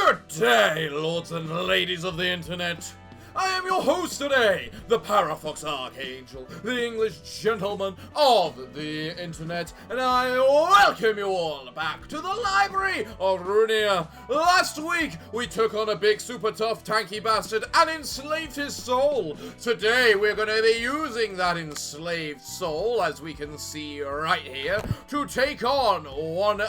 Good day, lords and ladies of the internet. I am your host today, the Parafox Archangel, the English gentleman of the internet, and I welcome you all back to the library of Ruina. Last week, we took on a big super tough tanky bastard and enslaved his soul. Today, we're going to be using that enslaved soul, as we can see right here, to take on one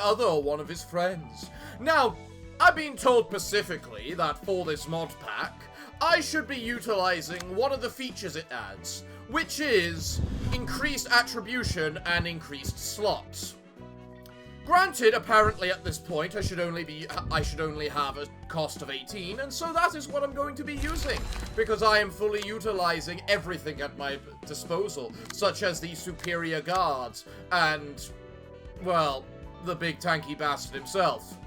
of his friends. Now, I've been told specifically that for this mod pack, I should be utilizing one of the features it adds, which is increased attribution and increased slots. Granted, apparently at this point I should only have a cost of 18, and so that is what I'm going to be using, because I am fully utilizing everything at my disposal, such as the superior guards and, well, the big tanky bastard himself.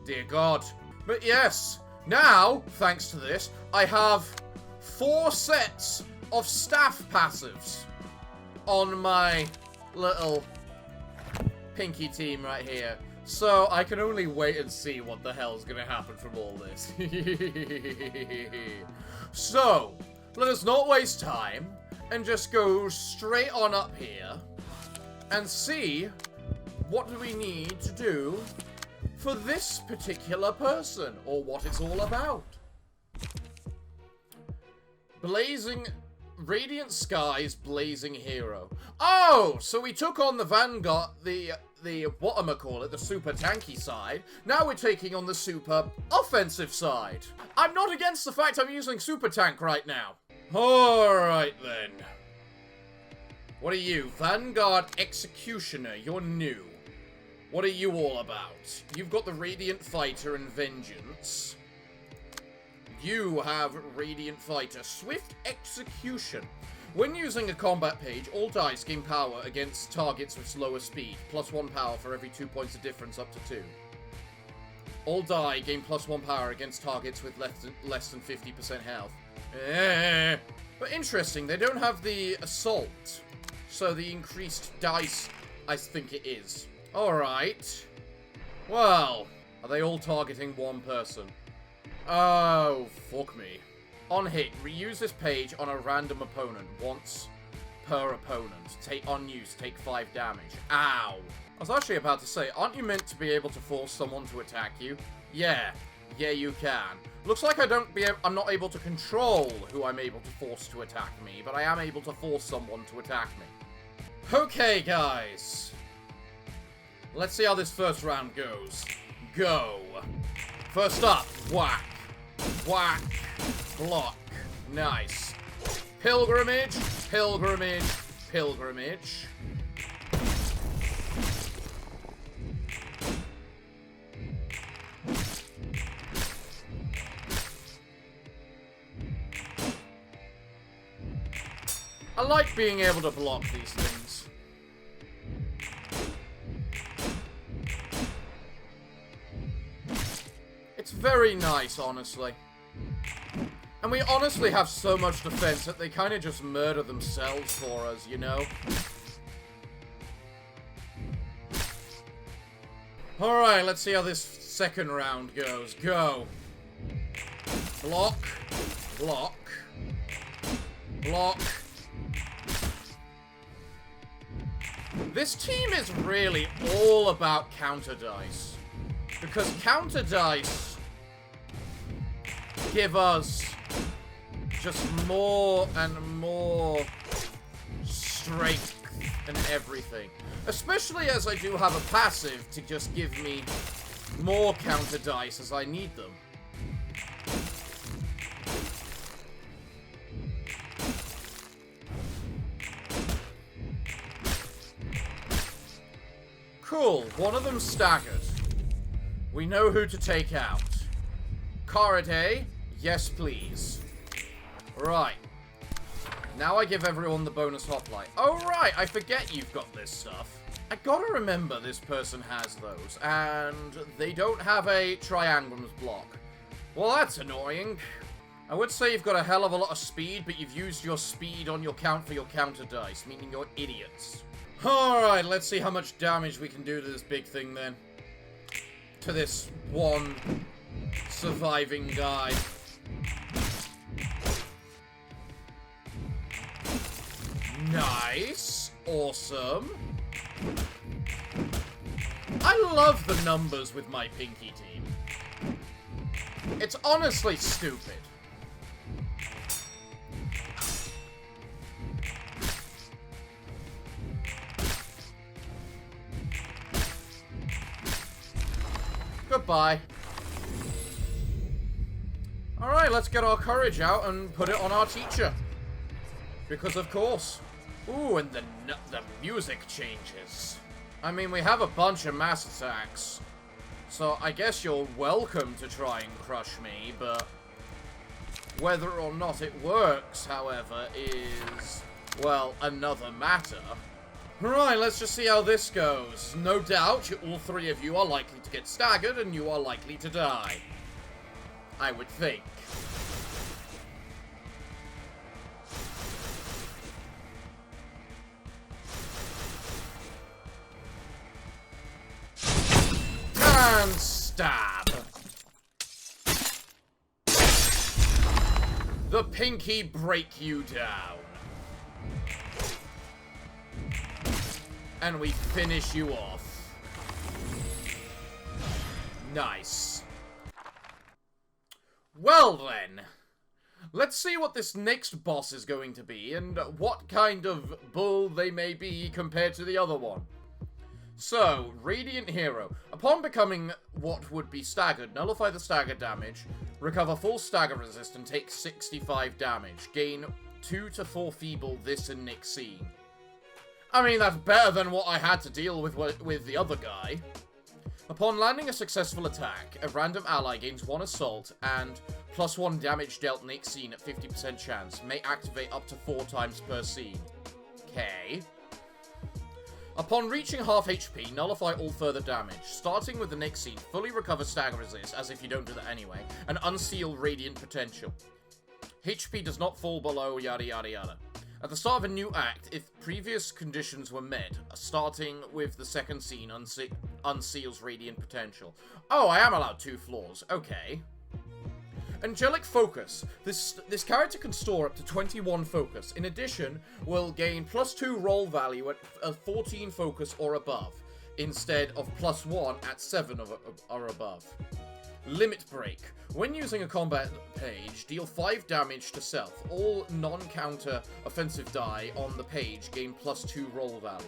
Dear God. But yes, now, thanks to this, I have 4 sets of staff passives on my little pinky team right here. So I can only wait and see what the hell's gonna happen from all this. So, let us not waste time and just go straight on up here and see what do we need to do for this particular person, or what it's all about. Blazing... Radiant Skies Blazing Hero. Oh! So we took on the Vanguard, the whatchamacallit, the super tanky side. Now we're taking on the super offensive side. I'm not against the fact I'm using super tank right now. Alright then. What are you? Vanguard Executioner. You're new. What are you all about? You've got the Radiant Fighter and Vengeance. You have Radiant Fighter. Swift Execution. When using a combat page, all dice gain power against targets with slower speed. +1 power for every 2 points of difference up to 2. All die gain +1 power against targets with less than 50% health. But interesting, they don't have the Assault. So the increased dice, I think it is. Alright. Well, are they all targeting one person? Oh, fuck me. On hit, reuse this page on a random opponent once per opponent. On use, take 5 damage. Ow. I was actually about to say, aren't you meant to be able to force someone to attack you? Yeah. Yeah, you can. Looks like I'm not able to control who I'm able to force to attack me, but I am able to force someone to attack me. Okay, guys. Let's see how this first round goes. Go. First up, whack. Whack. Block. Nice. Pilgrimage. Pilgrimage. Pilgrimage. I like being able to block these things. It's very nice, honestly. And we honestly have so much defense that they kind of just murder themselves for us, you know? Alright, let's see how this second round goes. Go. Block. Block. Block. This team is really all about counter dice. Because counter dice give us just more and more strength and everything. Especially as I do have a passive to just give me more counter dice as I need them. Cool, one of them staggered. We know who to take out. Corriday, yes please. Right. Now I give everyone the bonus hoplite. Oh right, I forget you've got this stuff. I gotta remember this person has those, and they don't have a triangles block. Well, that's annoying. I would say you've got a hell of a lot of speed, but you've used your speed on your count for your counter dice, meaning you're idiots. Alright, let's see how much damage we can do to this big thing then. To this one surviving guy. Nice. Awesome. I love the numbers with my Pinky team. It's honestly stupid. Goodbye. Alright, let's get our courage out and put it on our teacher. Because of course. Ooh, and the music changes. I mean, we have a bunch of mass attacks. So I guess you're welcome to try and crush me, but whether or not it works, however, is, well, another matter. Right, let's just see how this goes. No doubt, all three of you are likely to get staggered, and you are likely to die. I would think. And stab. The Pinky break you down. And we finish you off. Nice. Well then. Let's see what this next boss is going to be and what kind of bull they may be compared to the other one. So, Radiant Hero. Upon becoming what would be staggered, nullify the stagger damage, recover full stagger resist, and take 65 damage. Gain 2 to 4 feeble this and Nixine. I mean, that's better than what I had to deal with the other guy. Upon landing a successful attack, a random ally gains 1 assault and +1 damage dealt next scene at 50% chance. May activate up to 4 times per scene. Okay. Upon reaching half HP, nullify all further damage. Starting with the next scene, fully recover stagger resist, as if you don't do that anyway, and unseal radiant potential. HP does not fall below yada yada yada. At the start of a new act, if previous conditions were met, starting with the second scene unseals radiant potential. Oh, I am allowed 2 floors. Okay. Angelic Focus. This character can store up to 21 focus. In addition, will gain +2 roll value at 14 focus or above, instead of +1 at 7 or above. Limit Break. When using a combat page, deal 5 damage to self. All non-counter offensive die on the page gain +2 roll value.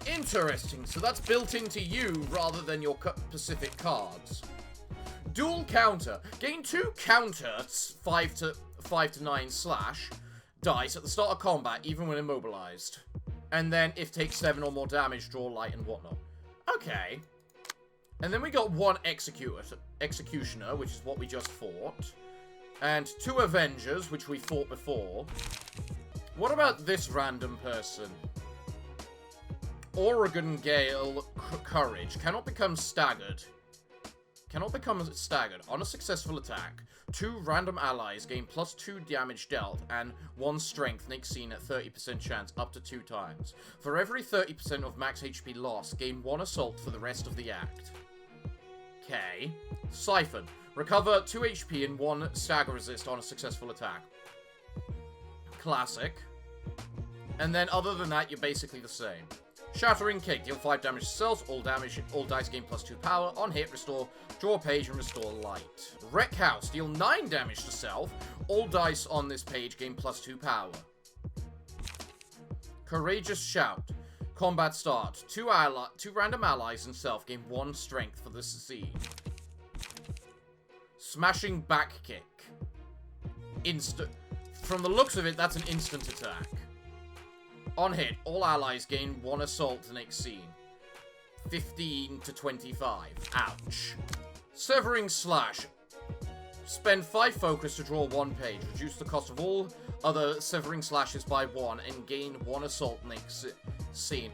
Interesting, so that's built into you rather than your specific cards. Dual Counter. Gain 2 counter 5 to 9 slash dice at the start of combat, even when immobilized. And then, if takes 7 or more damage, draw light and whatnot. Okay. And then we got 1 Executioner, which is what we just fought. And 2 Avengers, which we fought before. What about this random person? Oregon Gale Courage. Cannot become staggered. Cannot become staggered. On a successful attack, 2 random allies gain +2 damage dealt and 1 strength next scene at 30% chance up to 2 times. For every 30% of max HP loss, gain 1 assault for the rest of the act. Okay. Siphon. Recover 2 HP and 1 stagger resist on a successful attack. Classic. And then other than that, you're basically the same. Shattering Kick. Deal 5 damage to cells. All dice gain +2 power. On hit, restore, draw a page, and restore light. Wreck House. Deal 9 damage to self. All dice on this page gain +2 power. Courageous Shout. Combat start. 2 random allies and self gain 1 strength for this scene. Smashing Back Kick. From the looks of it, that's an instant attack. On hit, all allies gain 1 assault the next scene. 15 to 25. Ouch. Severing Slash. Spend 5 focus to draw 1 page. Reduce the cost of all other Severing Slashes by 1 and gain 1 assault next scene.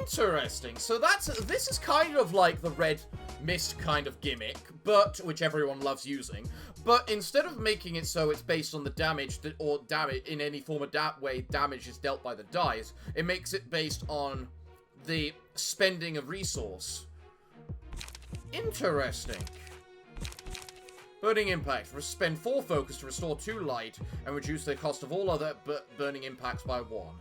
Interesting. So this is kind of like the Red Mist kind of gimmick, but which everyone loves using. But instead of making it so it's based on the damage or damage in any form of way damage is dealt by the dice, it makes it based on the spending of resource. Interesting. Burning Impact. Spend 4 focus to restore 2 light and reduce the cost of all other burning impacts by 1.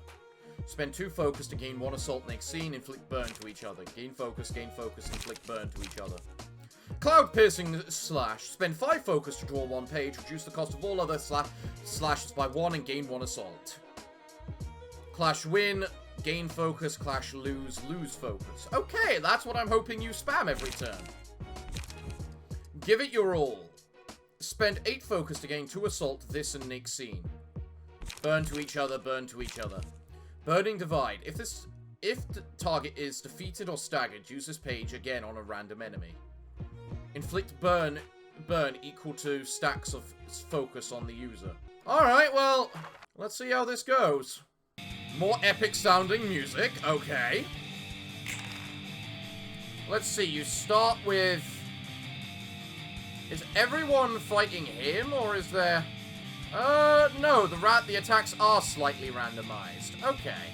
Spend 2 focus to gain 1 assault next scene, inflict burn to each other. Gain focus, inflict burn to each other. Cloud Piercing Slash. Spend 5 focus to draw 1 page, reduce the cost of all other slashes by 1 and gain 1 assault. Clash Win. Gain focus, clash lose, lose focus. Okay, that's what I'm hoping you spam every turn. Give it your all. Spend 8 focus to gain 2 assault this and next scene. Burn to each other, burn to each other. Burning Divide. If the target is defeated or staggered, use this page again on a random enemy. Inflict burn equal to stacks of focus on the user. Alright, well, let's see how this goes. More epic sounding music, okay. Let's see, you start with... Is everyone fighting him, or is there... no, the attacks are slightly randomized. Okay.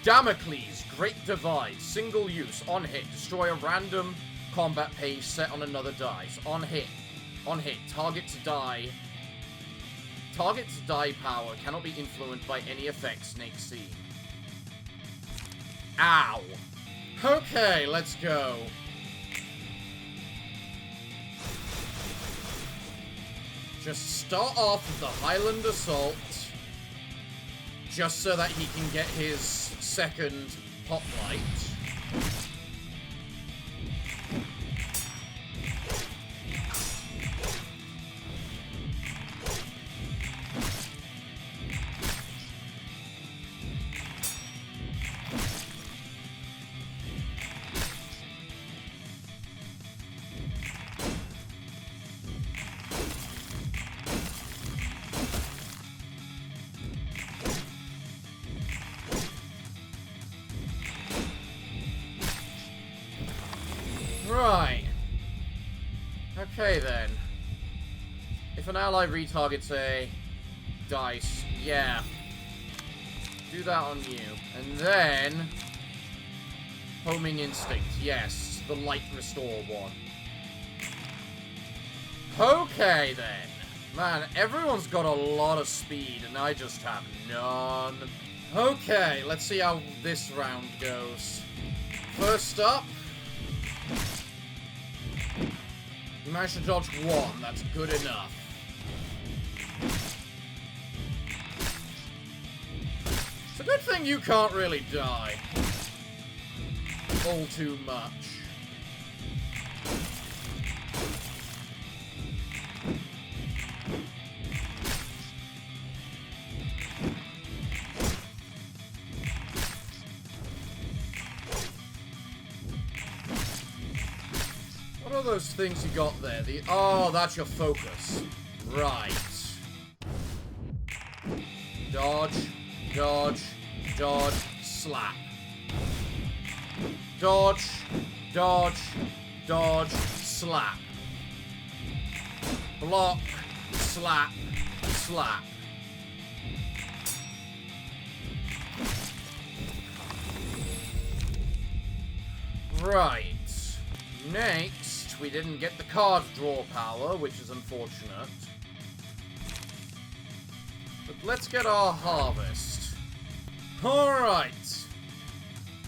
Damocles, Great Divide, single use, on hit, destroy a random combat page set on another dice. On hit, target's die power cannot be influenced by any effects next scene. Ow. Okay, let's go. Just start off with the Highland Assault, just so that he can get his second Hoplite. Right. Okay then. If an ally retargets a dice, yeah. Do that on you. And then... Homing Instinct, yes. The light restore one. Okay then. Man, everyone's got a lot of speed and I just have none. Okay, let's see how this round goes. First up... You managed to dodge 1, that's good enough. It's a good thing you can't really die. All too much. What are those things you got there? Oh, that's your focus. Right. Dodge, dodge, dodge, slap. Dodge, dodge, dodge, slap. Block, slap, slap. Right. Next, we didn't get the card draw power, which is unfortunate. But let's get our harvest. Alright.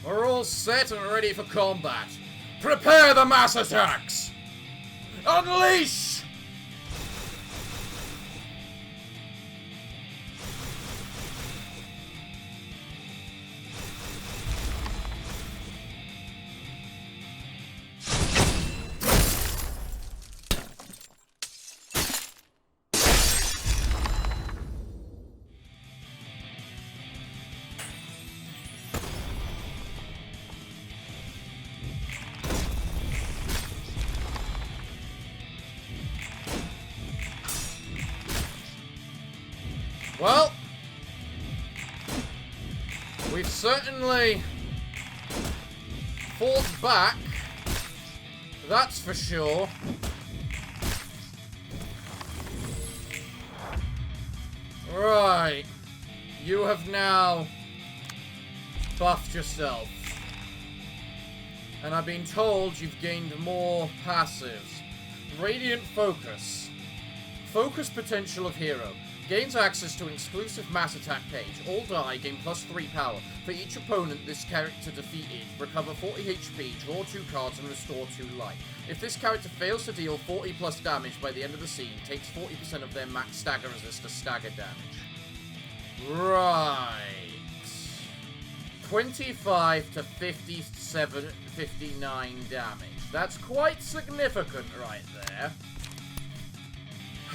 We're all set and ready for combat. Prepare the mass attacks! Unleash! Well, we've certainly fought back, that's for sure. Right, you have now buffed yourself. And I've been told you've gained more passives. Radiant Focus. Focus potential of hero. Gains access to an exclusive mass attack page. All die gain +3 power. For each opponent this character defeated, recover 40 HP, draw 2 cards, and restore 2 life. If this character fails to deal 40 plus damage by the end of the scene, takes 40% of their max stagger resist to stagger damage. Right. 25 to 57, 59 damage. That's quite significant right there.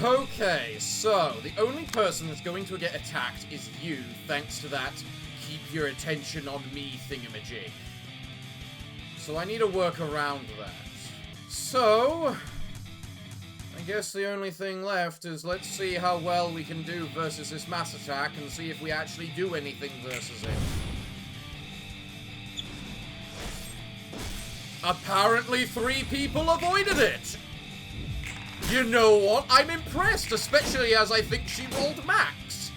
Okay, so the only person that's going to get attacked is you, thanks to that keep your attention on me thingamajig. So I need to work around that. So, I guess the only thing left is let's see how well we can do versus this mass attack and see if we actually do anything versus it. Apparently 3 people avoided it! You know what? I'm impressed, especially as I think she rolled max.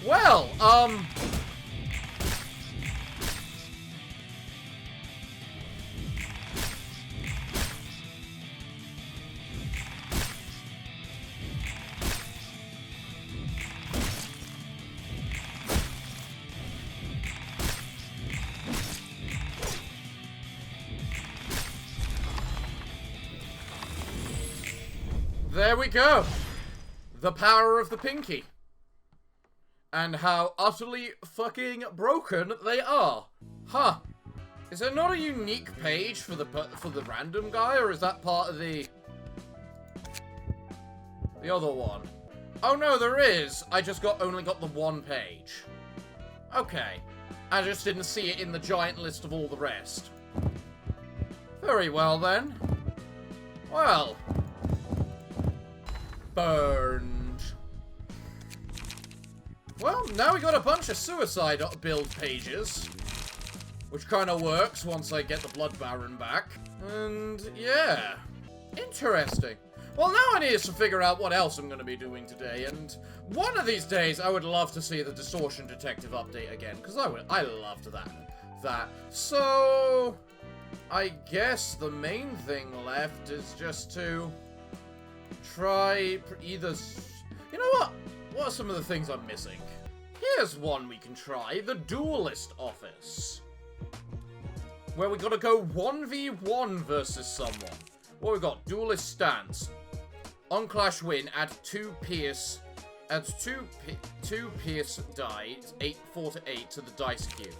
Well, there we go. The power of the pinky. And how utterly fucking broken they are. Huh. Is there not a unique page for the random guy, or is that part of the other one? Oh no, there is. I just only got the one page. Okay. I just didn't see it in the giant list of all the rest. Very well then. Well. Burned. Well, now we got a bunch of suicide build pages. Which kind of works once I get the Blood Baron back. And, yeah. Interesting. Well, now I need to figure out what else I'm going to be doing today. And one of these days, I would love to see the Distortion Detective update again. Because I loved that. So, I guess the main thing left is just to try either... You know what? What are some of the things I'm missing? Here's one we can try. The Duelist Office. Where we gotta go 1v1 versus someone. What we got? Duelist Stance. On Clash Win, add 2 Pierce... Adds 2 Pierce die, 4 to 8 to the dice queue.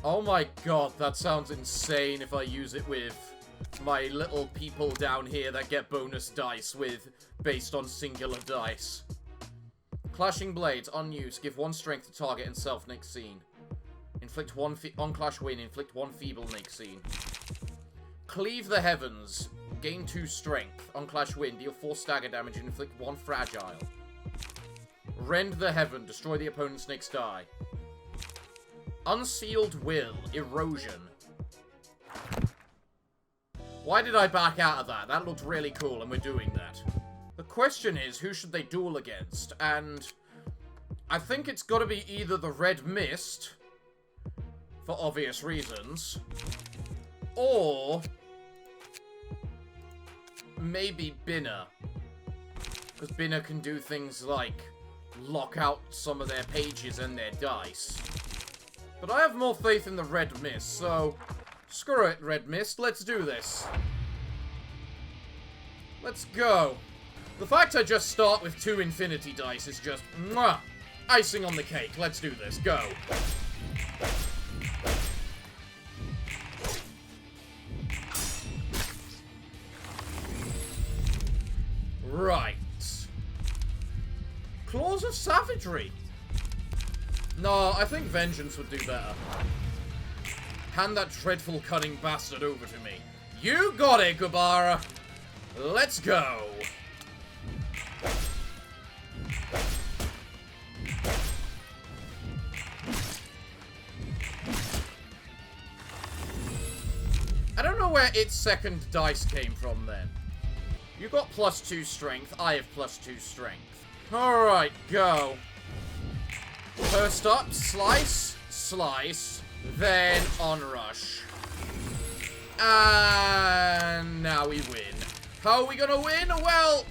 Oh my god, that sounds insane if I use it with my little people down here that get bonus dice based on singular dice. Clashing Blades, on use, give 1 strength to target and self next scene. Inflict 1 on Clash Win, inflict 1 feeble next scene. Cleave the Heavens, gain 2 strength. On Clash Win, deal 4 stagger damage and inflict 1 fragile. Rend the Heaven, destroy the opponent's next die. Unsealed Will, Erosion. Why did I back out of that? That looked really cool, and we're doing that. The question is, who should they duel against? And I think it's got to be either the Red Mist, for obvious reasons, or maybe Binner. Because Binner can do things like lock out some of their pages and their dice. But I have more faith in the Red Mist, so screw it, Red Mist. Let's do this. Let's go. The fact I just start with 2 infinity dice is just mwah, icing on the cake. Let's do this. Go. Right. Claws of Savagery. No, I think Vengeance would do better. Hand that dreadful cunning bastard over to me. You got it, Gubara. Let's go. I don't know where its second dice came from then. You got +2 strength, I have +2 strength. Alright, go. First up, slice, slice, then onrush. And now we win. How are we gonna win? Well,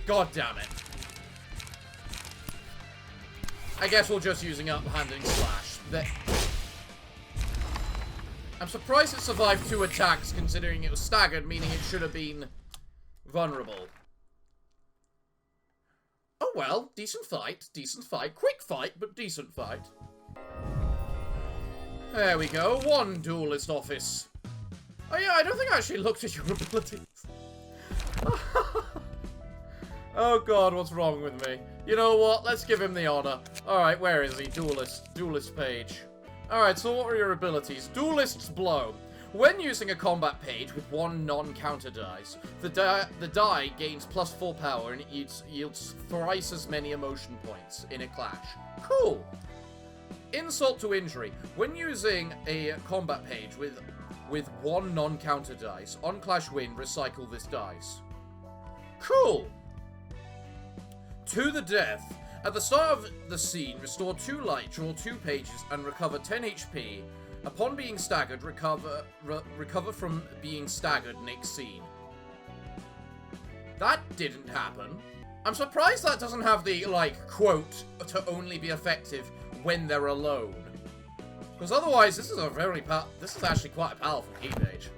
god damn it. I guess we're just using up-handing slash. I'm surprised it survived 2 attacks, considering it was staggered, meaning it should have been vulnerable. Oh well, decent fight, decent fight. Quick fight, but decent fight. There we go, 1 duelist office. Oh yeah, I don't think I actually looked at your abilities. Oh god, what's wrong with me? You know what, let's give him the honor. Alright, where is he? Duelist page. Alright, so what are your abilities? Duelist's Blow. When using a combat page with 1 non-counter dice, the die gains +4 power and it yields thrice as many emotion points in a clash. Cool! Insult to Injury. When using a combat page with 1 non-counter dice, on Clash Win, recycle this dice. Cool! To the Death. At the start of the scene, restore 2 light, draw 2 pages, and recover 10 HP. Upon being staggered, recover from being staggered next scene. That didn't happen. I'm surprised that doesn't have the, like, quote, to only be effective when they're alone. Because otherwise, this is actually quite a powerful key page.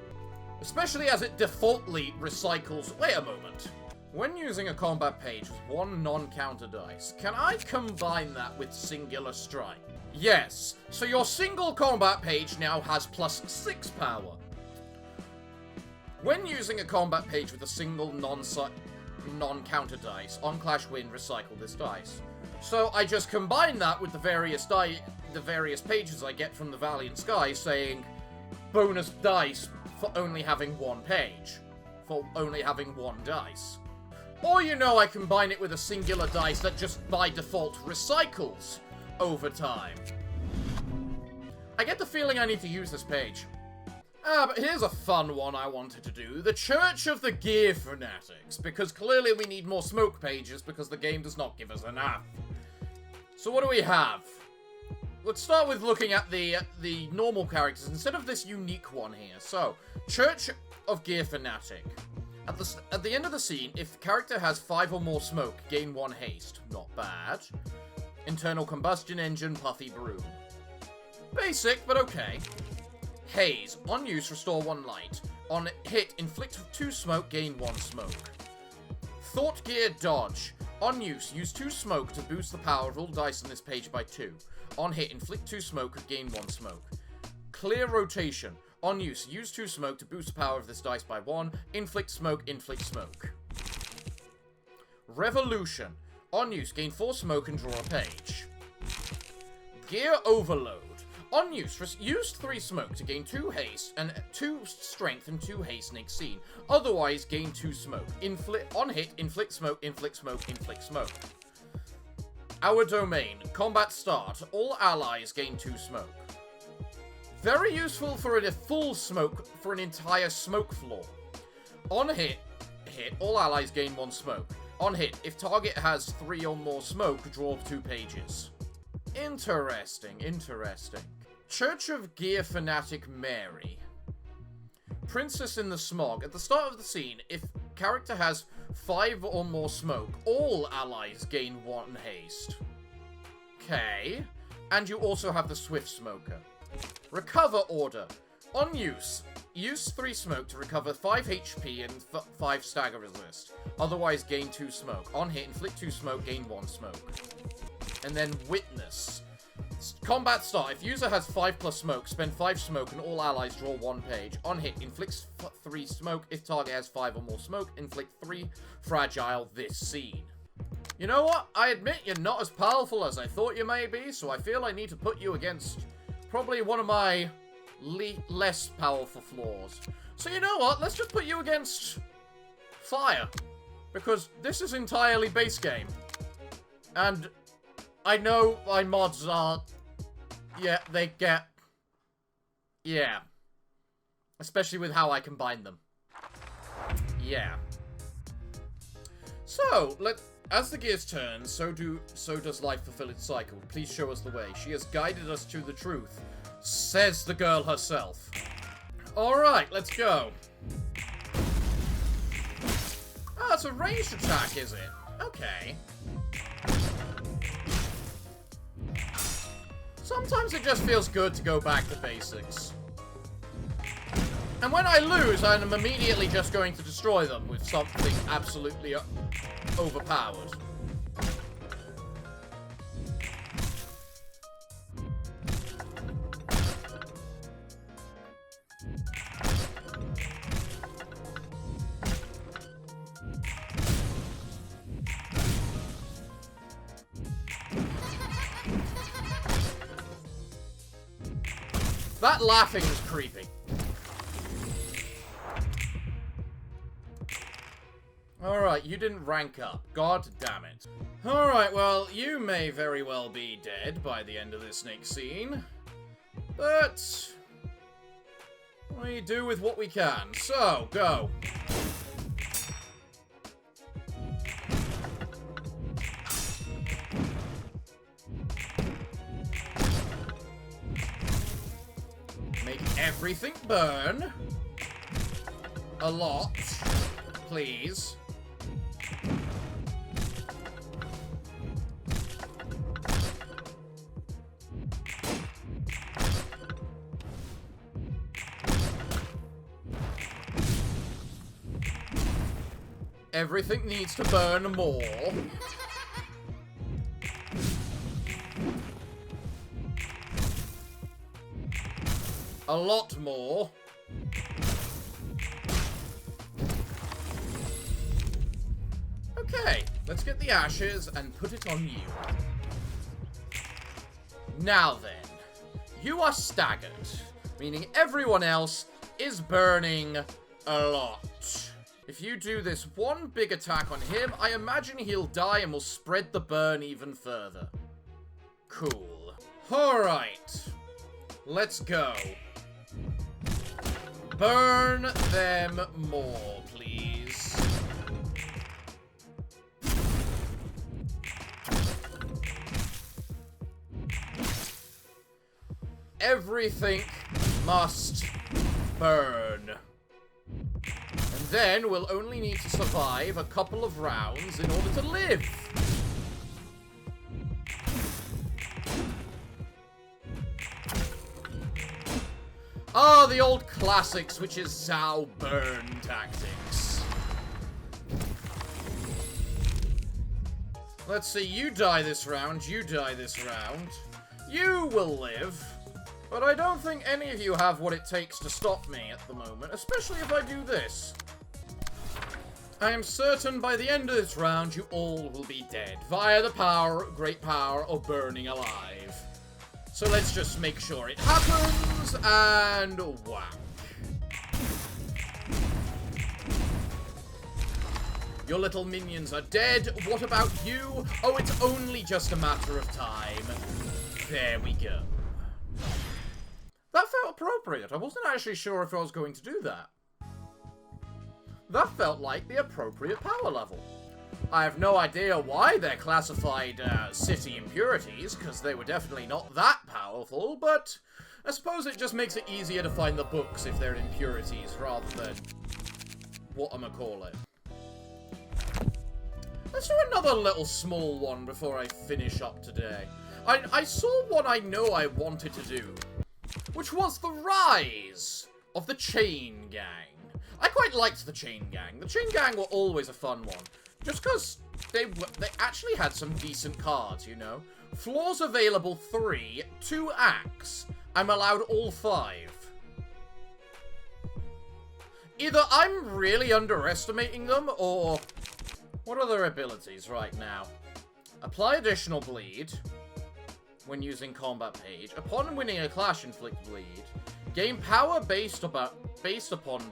Especially as it defaultly recycles... Wait a moment. When using a combat page with 1 non-counter dice, can I combine that with Singular Strike? Yes. So your single combat page now has +6 power. When using a combat page with a single non-counter dice, on Clash Win, recycle this dice. So I just combine that with the various pages I get from the Valiant Sky saying bonus dice for only having 1 page. For only having 1 dice. Or, you know, I combine it with a singular dice that just by default recycles over time. I get the feeling I need to use this page. But here's a fun one I wanted to do. The Church of the Gear Fanatics. Because clearly we need more smoke pages because the game does not give us enough. So what do we have? Let's start with looking at the normal characters instead of this unique one here. So, Church of Gear Fanatic. At the end of the scene, if the character has 5 or more smoke, gain 1 haste. Not bad. Internal combustion engine, puffy broom. Basic, but okay. Haze. On use, restore 1 light. On hit, inflict 2 smoke, gain 1 smoke. Thought Gear Dodge. On use, use 2 smoke to boost the power of all dice on this page by 2. On hit, inflict 2 smoke, gain 1 smoke. Clear Rotation. On use, use 2 smoke to boost the power of this dice by 1. Inflict smoke, inflict smoke. Revolution. On use, gain 4 smoke and draw a page. Gear Overload. On use, use 3 smoke to gain 2 haste and 2 strength and 2 haste next scene. Otherwise, gain 2 smoke. On hit, inflict smoke, inflict smoke, inflict smoke. Our Domain. Combat start. All allies gain 2 smoke. Very useful for a full smoke for an entire smoke floor. On hit, all allies gain 1 smoke. On hit, if target has 3 or more smoke, draw 2 pages. Interesting, interesting. Church of Gear Fanatic Mary. Princess in the Smog. At the start of the scene, if character has 5 or more smoke, all allies gain 1 haste. Okay. And you also have the Swift Smoker. Recover Order. On use, use 3 smoke to recover 5 HP and 5 stagger resist. Otherwise, gain 2 smoke. On hit, inflict 2 smoke, gain 1 smoke. And then Witness. Combat start. If user has 5+ smoke, spend 5 smoke and all allies draw 1 page. On hit, inflicts 3 smoke. If target has 5 or more smoke, inflict 3 fragile this scene. You know what? I admit you're not as powerful as I thought you may be, so I feel I need to put you against probably one of my less powerful floors. So you know what? Let's just put you against Fire. Because this is entirely base game. And I know my mods are... Yeah, they get... Yeah. Especially with how I combine them. Yeah. So, As the gears turn, so does life fulfill its cycle. Please show us the way. She has guided us to the truth, says the girl herself. Alright, let's go. Oh, it's a ranged attack, is it? Okay. Sometimes it just feels good to go back to basics. And when I lose, I'm immediately just going to destroy them with something absolutely overpowered. That laughing is creepy. Alright, you didn't rank up. God damn it. Alright, well, you may very well be dead by the end of this next scene. But we do with what we can. So, go. Make everything burn. A lot. Please. Everything needs to burn more. A lot more. Okay, let's get the ashes and put it on you. Now then, you are staggered, meaning everyone else is burning a lot. If you do this one big attack on him, I imagine he'll die and will spread the burn even further. Cool. Alright. Let's go. Burn them more, please. Everything must burn. And then we'll only need to survive a couple of rounds in order to live. Ah, the old classics, which is Zhao burn tactics. Let's see, you die this round, you die this round. You will live. But I don't think any of you have what it takes to stop me at the moment, especially if I do this. I am certain by the end of this round, you all will be dead, via the power, great power of burning alive. So let's just make sure it happens, and whack. Your little minions are dead. What about you? Oh, it's only just a matter of time. There we go. That felt appropriate. I wasn't actually sure if I was going to do that. That felt like the appropriate power level. I have no idea why they're classified city impurities, because they were definitely not that powerful, but I suppose it just makes it easier to find the books if they're impurities rather than whatchamacallit. Let's do another little small one before I finish up today. I saw one I know I wanted to do, which was the rise of the Chain Gang. I quite liked the Chain Gang. The Chain Gang were always a fun one. Just because they actually had some decent cards, you know? Floors available 3, 2 acts. I'm allowed all 5. Either I'm really underestimating them, or... What are their abilities right now? Apply additional bleed when using combat page. Upon winning a clash, inflict bleed. Gain power based upon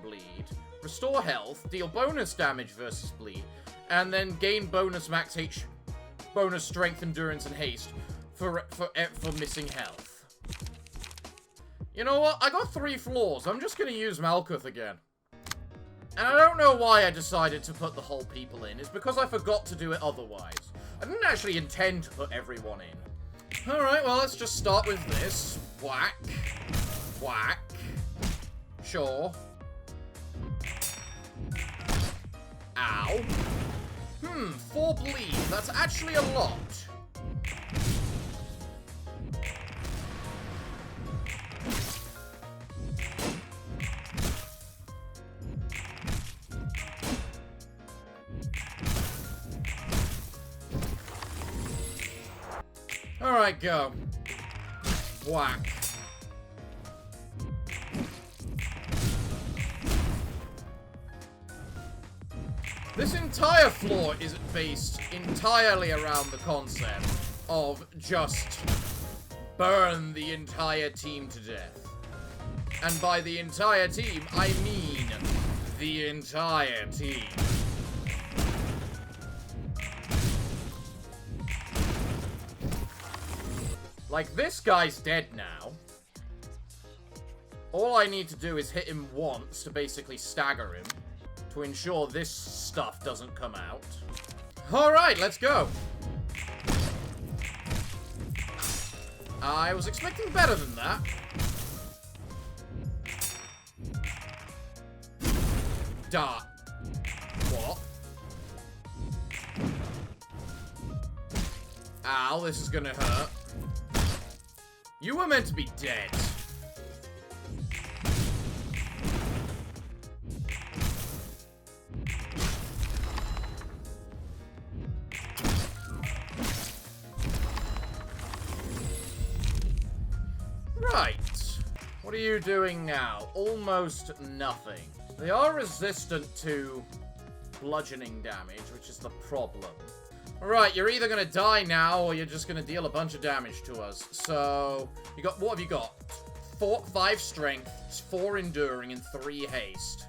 bleed. Restore health. Deal bonus damage versus bleed. And then gain bonus max H, bonus strength, endurance, and haste for missing health. You know what? I got 3 floors. I'm just gonna use Malkuth again. And I don't know why I decided to put the whole people in. It's because I forgot to do it otherwise. I didn't actually intend to put everyone in. Alright, well, let's just start with this. Whack. Whack. Sure. Ow. 4 bleed. That's actually a lot. Alright, go. Whack. This entire floor is based entirely around the concept of just burn the entire team to death. And by the entire team, I mean the entire team. Like, this guy's dead now. All I need to do is hit him once to basically stagger him, to ensure this stuff doesn't come out. Alright, let's go. I was expecting better than that. Dart. What? Ow, this is gonna hurt. You were meant to be dead. Right. What are you doing now? Almost nothing. They are resistant to bludgeoning damage, which is the problem. Alright, you're either gonna die now, or you're just gonna deal a bunch of damage to us. So, you got, what have you got? 5 strength, 4 enduring, and 3 haste.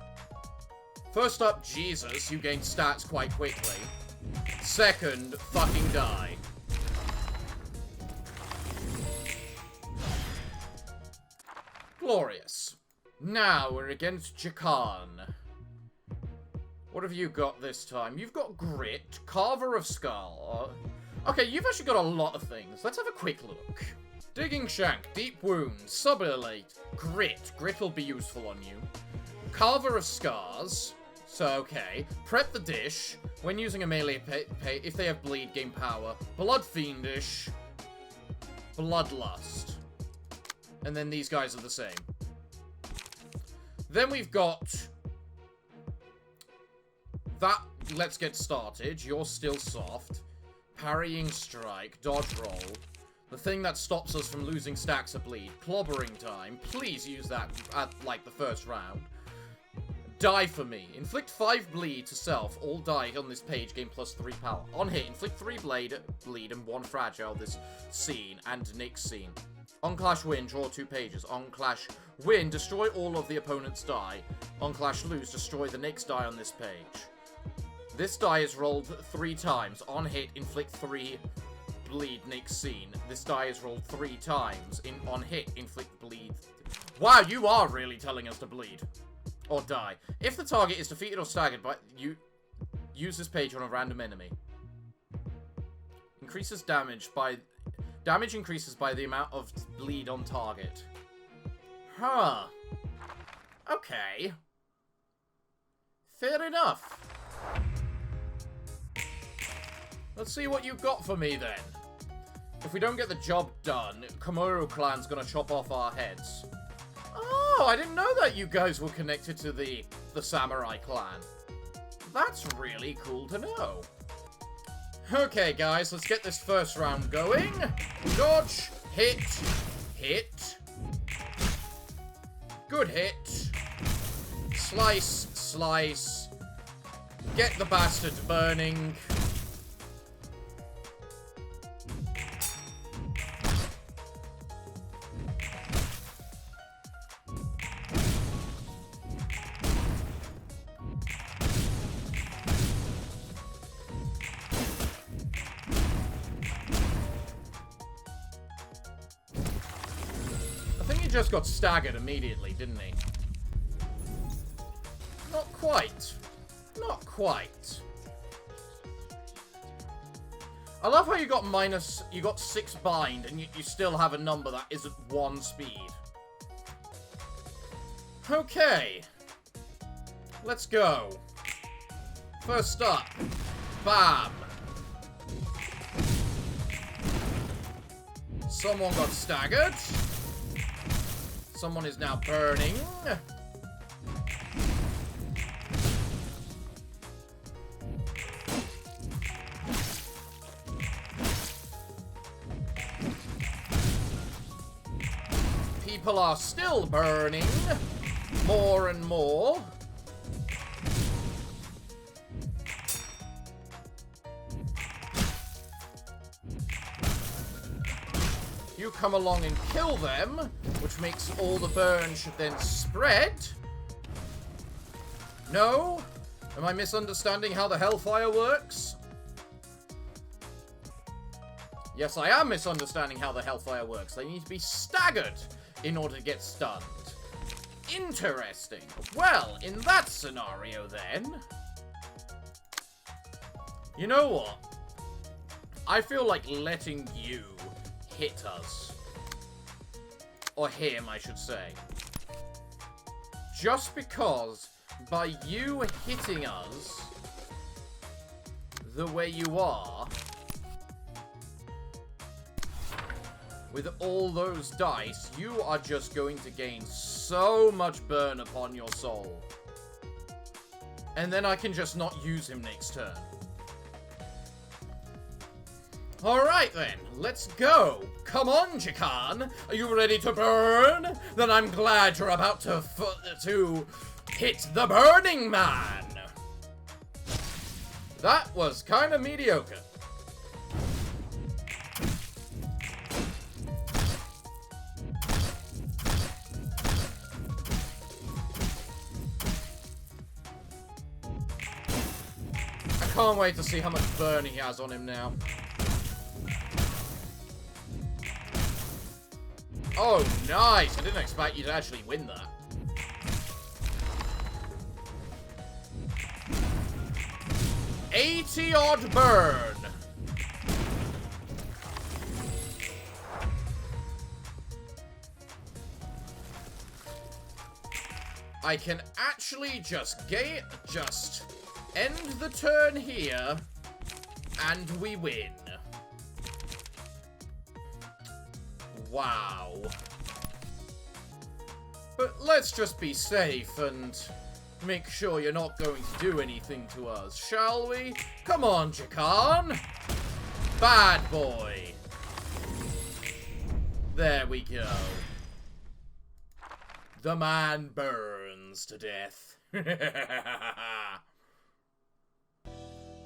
First up, Jesus, you gain stats quite quickly. Second, fucking die. Glorious. Now, we're against Jakan. What have you got this time? You've got Grit, Carver of Skull. Okay, you've actually got a lot of things. Let's have a quick look. Digging Shank, Deep Wounds, Subalite, Grit. Grit will be useful on you. Carver of Scars. So, okay. Prep the Dish. When using a melee if they have bleed, gain power. Blood Fiendish. Bloodlust. And then these guys are the same. Then we've got... that, let's get started. You're still soft. Parrying strike. Dodge roll. The thing that stops us from losing stacks of bleed. Clobbering time. Please use that at, like, the first round. Die for me. Inflict 5 bleed to self. All die on this page gain plus 3 power. On hit, inflict 3 bleed and 1 fragile this scene and Nick's scene. On Clash Win, draw 2 pages. On Clash Win, destroy all of the opponent's die. On Clash Lose, destroy the next die on this page. This die is rolled 3 times. On hit, inflict 3 bleed next scene. This die is rolled 3 times. On hit, inflict bleed. Wow, you are really telling us to bleed. Or die. If the target is defeated or staggered, you use this page on a random enemy. Increases damage by... damage increases by the amount of bleed on target. Huh. Okay. Fair enough. Let's see what you've got for me, then. If we don't get the job done, Komuro clan's gonna chop off our heads. Oh, I didn't know that you guys were connected to the Samurai clan. That's really cool to know. Okay, guys, let's get this first round going. Dodge, hit, hit. Good hit. Slice, slice. Get the bastard burning. Just got staggered immediately, didn't he? Not quite. Not quite. I love how you got 6 bind, and you still have a number that is at 1 speed. Okay. Let's go. First up. Bam. Someone got staggered. Someone is now burning. People are still burning. More and more. You come along and kill them, which makes all the burn should then spread. No? Am I misunderstanding how the hellfire works? Yes, I am misunderstanding how the hellfire works. They need to be staggered in order to get stunned. Interesting. Well, in that scenario then... You know what? I feel like letting you hit us. Or him, I should say. Just because by you hitting us the way you are, with all those dice, you are just going to gain so much burn upon your soul. And then I can just not use him next turn. Alright then, let's go. Come on, Jakan. Are you ready to burn? Then I'm glad you're about to hit the Burning Man. That was kind of mediocre. I can't wait to see how much burn he has on him now. Oh, nice! I didn't expect you to actually win that. $80-odd burn! I can actually just end the turn here, and we win. Wow. But let's just be safe and make sure you're not going to do anything to us, shall we? Come on, Jakan. Bad boy. There we go. The man burns to death.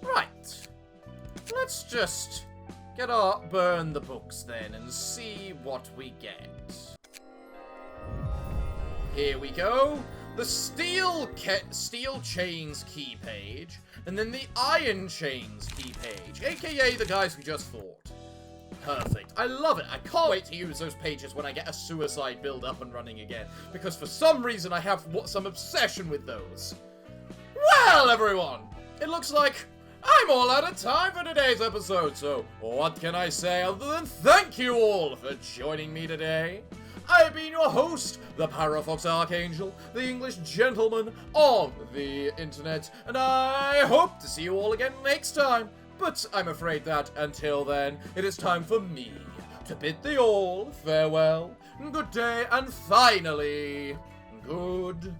Right. Let's just burn the books then and see what we get. Here we go. The steel chains key page, and then the iron chains key page, aka the guys we just fought. Perfect. I love it. I can't wait to use those pages when I get a suicide build up and running again, because for some reason I have some obsession with those. Well, everyone, it looks like I'm all out of time for today's episode, so what can I say other than thank you all for joining me today? I've been your host, the Parafox Archangel, the English gentleman of the internet, and I hope to see you all again next time. But I'm afraid that, until then, it is time for me to bid thee all farewell, good day, and finally, good